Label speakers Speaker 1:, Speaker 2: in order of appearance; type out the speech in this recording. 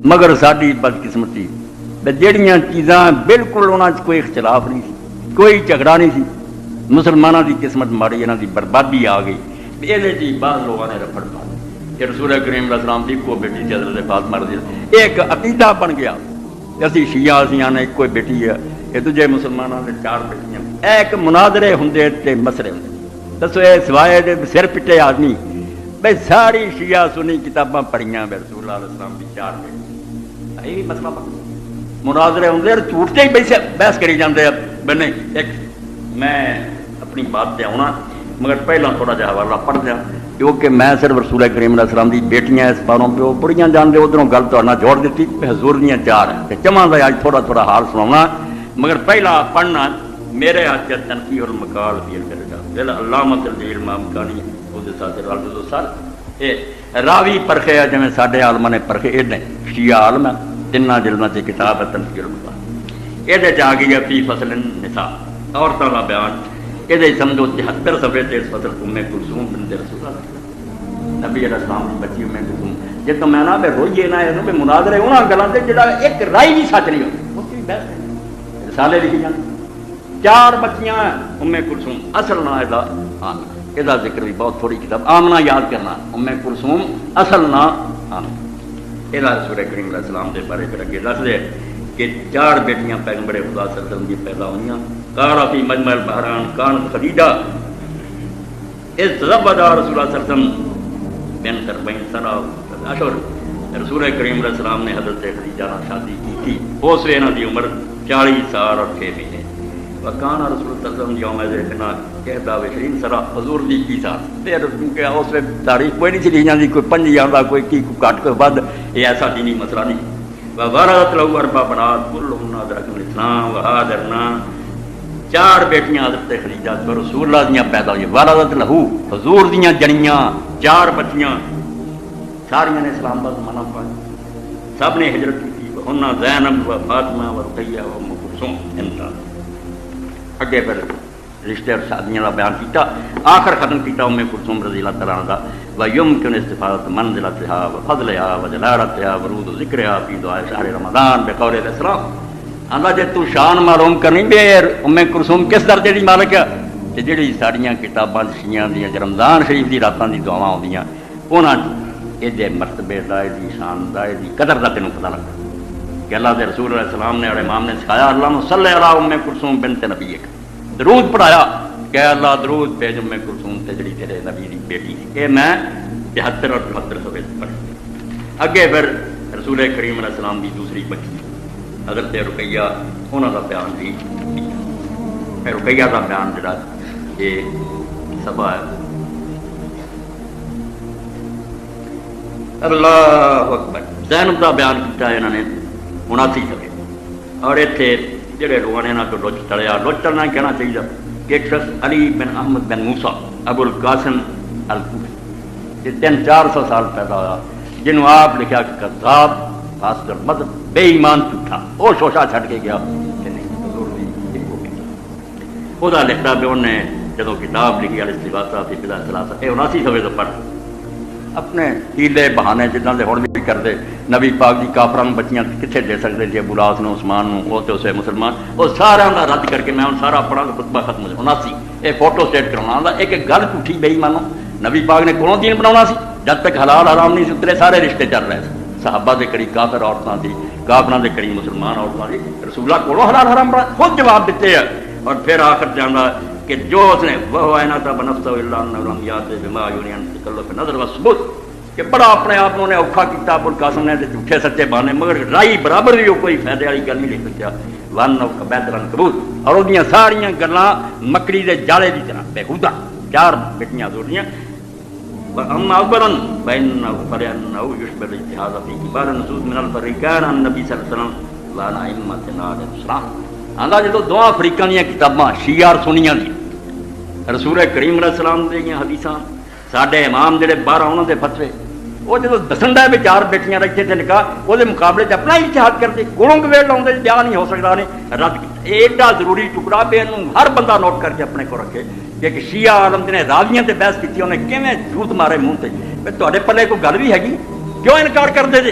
Speaker 1: مگر ساری بدقسمتی جہڑیاں چیزاں بالکل انہوں کوئی اختلاف نہیں سی، کوئی جھگڑا نہیں سی، مسلمانوں کی قسمت ماڑی، یہاں کی بربادی آ گئی، یہ بعض لوگوں نے رفڑ پا کہ رسول کریم علیہ السلام کی ایک بیٹی تھی حضرت فاطمہ رضی اللہ، ایک عقیدہ بن گیا اسی شیعہ اسیاں نے ایک بیٹی ہے، یہ دوجے مسلمانوں نے 4 بیٹیاں، ایک مناظرے ہوندے تے مسئلے ہوندے، دسو یہ سوائے سر پٹے آدمی بھائی ساری شیعہ سنی کتاباں پڑھیاں بے رسول اللہ علیہ السلام کی 4 بیٹی، یہی مسئلہ مناظرے ہوندے جھوٹتے ہی بحث کری جاندے بنے۔ ایک میں اپنی بات تے آنا مگر پہلا تھوڑا جہا حوالہ پڑھ دیا کیونکہ میں صرف رسول کریم علیہ السلام دی بیٹیاں اس پاروں پہ وہ بڑیاں جان دے ادھروں گل تو جوڑ دیتی حضور دیاں 4 ہیں چواں کا اج تھوڑا تھوڑا حال سناؤنا مگر پہلا پڑھنا میرے ہاتھ تنقیح المقال بھی علامت الامام کانی وہ ساتھ سر یہ راوی پرخے ہے جی سارے عالم نے پرخے یہ شیعہ عالم ہے 3 جلدوں سے کتاب ہے تنقیح المقال، یہ آ گئی ہے فی فصل النساء عورتوں کا بیان، یہ سمجھو 73 صفحے سے اس فصل ام کلثوم بنت رسول اللہ نبی علیہ السلام کی بچی ام کلثوم، جی تو میں نہ روئیے نہ یہ مناظرے انہوں گلوں سے جا ایک رائی بھی سچ نہیں ہوتی، بحث رسالے لکھی جاتے 4 بچیاں ام کلثوم، اصل نام یہ آمنہ، یہ ذکر بھی بہت تھوڑی کتاب آمنہ یاد کرنا، ام کلثوم اصل نام آمنہ، یہ رسول کریم علیہ السلام کے بارے پھر اگے دس دے کہ 4 بیٹیاں پیغمبر خدا صلی اللہ علیہ وسلم کی پیدا ہوئیں، کارا فی مجمع البحران کانت خدیجہ اذ تزوجا رسول اللہ صلی اللہ علیہ وسلم بنت 40 سنہ اشہر، رسول کریم علیہ السلام نے حضرت خدیجہ سے شادی کی تھی، اس وقت انہوں کی عمر 40 سال اور 6 مہینے، وکانا رسول اللہ صلی اللہ علیہ وسلم یوم ذکرنا کہتا 20 سنہ حضور دی 21 سال، پھر کیونکہ اس وقت تاریخ کوئی نہیں چلی جاتی، کوئی 5 آتا کوئی کی کوئی گھٹ کوئی ود، یہ ایسا دینی مسئلہ نہیں۔ وَوَلَدَتْ لَهُ 4 بنات كُلُّهُنَّ أَدْرَكْنَ الْإِسْلَامَ وَهَاجَرْنَا، 4 بیٹیاں حضرت خدیجہ تو رسول اللہ دیاں پیدا ہوئی، وَلَدَتْ لَهُ حضور دیاں جنیاں 4 بچیاں ساریاں نے اسلام کا زمانہ پایا، سب نے ہجرت کی تھی، وَهُنَّ زینب و فاطمہ و رقیہ و ام کلثوم، انتا اگے پھر رشتے اور شادیاں کا بیان کیتا، آخر ختم کیتا ام کلثوم رضی اللہ تعالیٰ عنہ وَيُمْكِنُ اسْتِفَادَةُ مَنْزِلَتِهَا وَفَضْلِهَا وَجَلَالَتِهَا وَرُودُ ذِكْرِهَا فِي دُعَاءِ شَهْرِ رمضان بقول الاسلام، آندا جے تو شان معلوم کرنی بے ام کلثوم کس درجے دی مالک ہے کہ جڑی ساڈیاں کتاباں شیعہ دیاں رمضان شریف دی راتاں دی دعاواں ہوندیاں انہاں دے مرتبے دا دی شان دا دی قدر دا تینوں پتہ لگا کہ اللہ دے رسول علیہ السلام نے اور امام نے سکھایا اللہم صلی علی ام کلثوم بنت نبیک، درود پڑھایا کہ اللہ درود بھیج ام کلثوم تے جڑی تیرے نبی دی بیٹی، یہ میں 73 اور 74 صفحے پڑھ اگے پھر رسول کریم علیہ السلام کی دوسری بچی حضرت رقیہ انہوں کا بیان بھی، رقیہ کا بیان جڑا یہ سبا ہے، اللہ اکبر، زینب کا بیان کیا انہوں نے 79 صفحے، اور اتنے جڑے لوگوں نے یہاں کو لچ ٹڑیا، لچ ٹڑنا کہنا چاہیے کہ ایک شخص علی بن احمد بن موسیٰ ابو القاسم الکوفی، یہ 300-400 سال پیدا ہوا، جنہوں آپ لکھا کہ کذاب فاسق مذہب بے ایمان جھوٹا، وہ شوشا چھڈ کے گیا کہ نہیں حضور دی ایک وہ لکھتا بھی انہوں نے جدو کتاب لکھی الاستغاثہ فی بضع ثلاثہ، یہ 79 صفحے تو پڑھ اپنے ہیلے بہانے جداں دے ہن بھی کرتے، نبی پاک دی کافراں نوں بچیاں کتنے دے سکتے جی ابو العاص نوں عثمان نوں وہ تے اسے مسلمان، وہ سارا دا رد کر کے میں ہن سارا پڑھا تو خطبہ ختم ہو جائے 79 یہ فوٹو سیٹ کروانا آندا ایک گل جھوٹھی بے ایمانو، نبی پاک نے کونوں دین بناونا سی جب تک حلال حرام نہیں اترے سارے رشتے چل رہے تھے، صحابہ دے کڑی کافر عورتاں دی، کافراں دے کڑی مسلمان عورتاں دی، رسول اللہ کولوں حلال حرام بنا خود جواب دیتے ہیں، اور پھر آخر جانا کہ جو اس نے وہ اینا بنفسہ الا انه لم یات بما یونین تکلف نظر و ثبوت، کہ بڑا اپنے آپ نے اوکھا کیتا ابو القاسم نے جھوٹے سچے بہانے، مگر رائی برابر بھی وہ کوئی فائدے والی گل نہیں لکھ سکیا، ون بیدرن قبول، اور وہ ساریاں گلاں مکڑی دے جالے کی طرح بےہودہ، 4 بیٹیاں حضور دیاں، اما اولا فانه فلانه يشبه الاجتهاد في كبار النصوص من الفريقين عن النبي صلی اللہ علیہ وسلم وانا ائمتنا الاسلام، آندا جدوں دو افریقاں دیاں کتاباں شیعہ اور سنیاں دی رسول کریم علیہ السلام دیاں حدیثاں ساڈے امام جڑے باہر انہاں دے فتوے، وہ جدوں دسن دا 4 بیٹیاں رکھے تے نکاح وہ مقابلے چ اپنا اجتہاد کرتے، گولوں گویڑ لاؤندے بیاہ نہیں ہو سکتا نے رد کیتا، ایڈا ضروری ٹکڑا پہ ہر بندہ نوٹ کر کے اپنے کو رکھے کہ ایک شیعہ عالم نے راویاں تے بحث کی، انہیں کیویں جھوٹ مارے منہ تے، تے تواڈے پلے کوئی گل بھی ہے کیوں انکار کرتے جے؟